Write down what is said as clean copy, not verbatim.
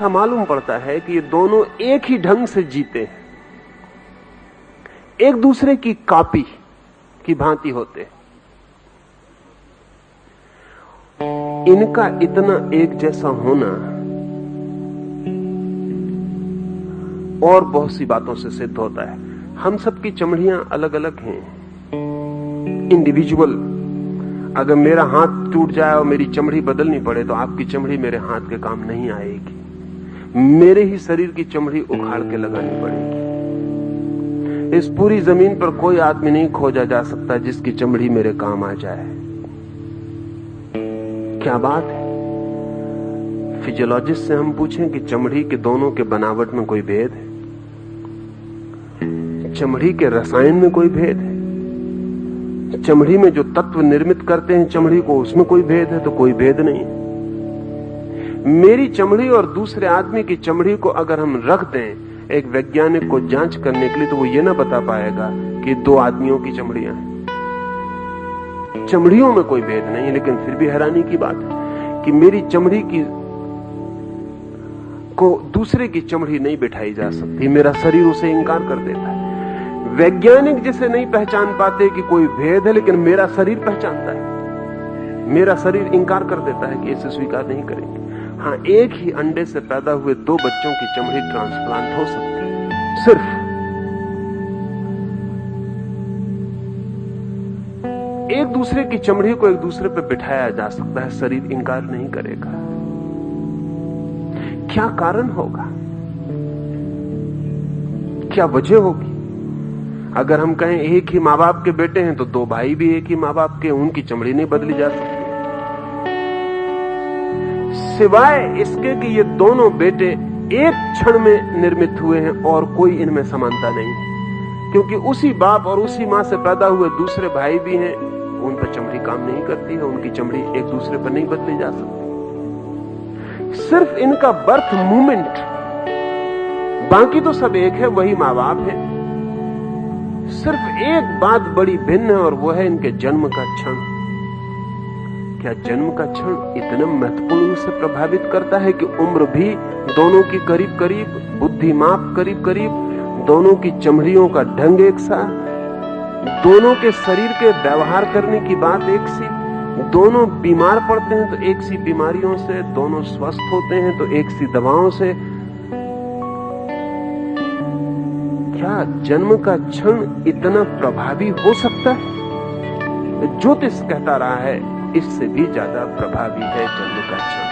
मालूम पड़ता है कि ये दोनों एक ही ढंग से जीते हैं, एक दूसरे की कॉपी की भांति होते हैं। इनका इतना एक जैसा होना और बहुत सी बातों से सिद्ध होता है। हम सबकी चमड़ियां अलग अलग हैं, इंडिविजुअल। अगर मेरा हाथ टूट जाए और मेरी चमड़ी बदलनी पड़े तो आपकी चमड़ी मेरे हाथ के काम नहीं आएगी, मेरे ही शरीर की चमड़ी उखाड़ के लगानी पड़ेगी। इस पूरी जमीन पर कोई आदमी नहीं खोजा जा सकता जिसकी चमड़ी मेरे काम आ जाए। क्या बात है। फिजियोलॉजिस्ट से हम पूछें कि चमड़ी के दोनों के बनावट में कोई भेद है, चमड़ी के रसायन में कोई भेद है, चमड़ी में जो तत्व निर्मित करते हैं चमड़ी को, उसमें कोई भेद है? तो कोई भेद नहीं है। मेरी चमड़ी और दूसरे आदमी की चमड़ी को अगर हम रख दें एक वैज्ञानिक को जांच करने के लिए, तो वो ये ना बता पाएगा कि दो आदमियों की चमड़ियां हैं। चमड़ियों में कोई भेद नहीं, लेकिन फिर भी हैरानी की बात है कि मेरी चमड़ी की को दूसरे की चमड़ी नहीं बिठाई जा सकती, मेरा शरीर उसे इंकार कर देता है। वैज्ञानिक जिसे नहीं पहचान पाते कि कोई भेद है, लेकिन मेरा शरीर पहचानता है, मेरा शरीर इंकार कर देता है कि इसे स्वीकार नहीं करेंगे। हाँ, एक ही अंडे से पैदा हुए दो बच्चों की चमड़ी ट्रांसप्लांट हो सकती है, सिर्फ एक दूसरे की चमड़ी को एक दूसरे पर बिठाया जा सकता है, शरीर इंकार नहीं करेगा। क्या कारण होगा, क्या वजह होगी? अगर हम कहें एक ही माँ बाप के बेटे हैं तो दो भाई भी एक ही माँ बाप के, उनकी चमड़ी नहीं बदली जा सकती, सिवाय इसके कि ये दोनों बेटे एक क्षण में निर्मित हुए हैं और कोई इनमें समानता नहीं, क्योंकि उसी बाप और उसी मां से पैदा हुए दूसरे भाई भी हैं, उन पर चमड़ी काम नहीं करती है, उनकी चमड़ी एक दूसरे पर नहीं बदली जा सकती। सिर्फ इनका बर्थ मूवमेंट, बाकी तो सब एक है, वही माँ बाप है। सिर्फ एक बात बड़ी भिन्न है और वो है इनके जन्म का क्षण। क्या जन्म का क्षण इतना महत्वपूर्ण रूप से प्रभावित करता है कि उम्र भी दोनों की करीब करीब, बुद्धि माप करीब करीब, दोनों की चमड़ियों का ढंग एक सा, दोनों के शरीर के व्यवहार करने की बात एक सी, दोनों बीमार पड़ते हैं तो एक सी बीमारियों से, दोनों स्वस्थ होते हैं तो एक सी दवाओं से। क्या जन्म का क्षण इतना प्रभावी हो सकता है? ज्योतिष कहता रहा है इससे भी ज्यादा प्रभावी है जन्म का क्षण।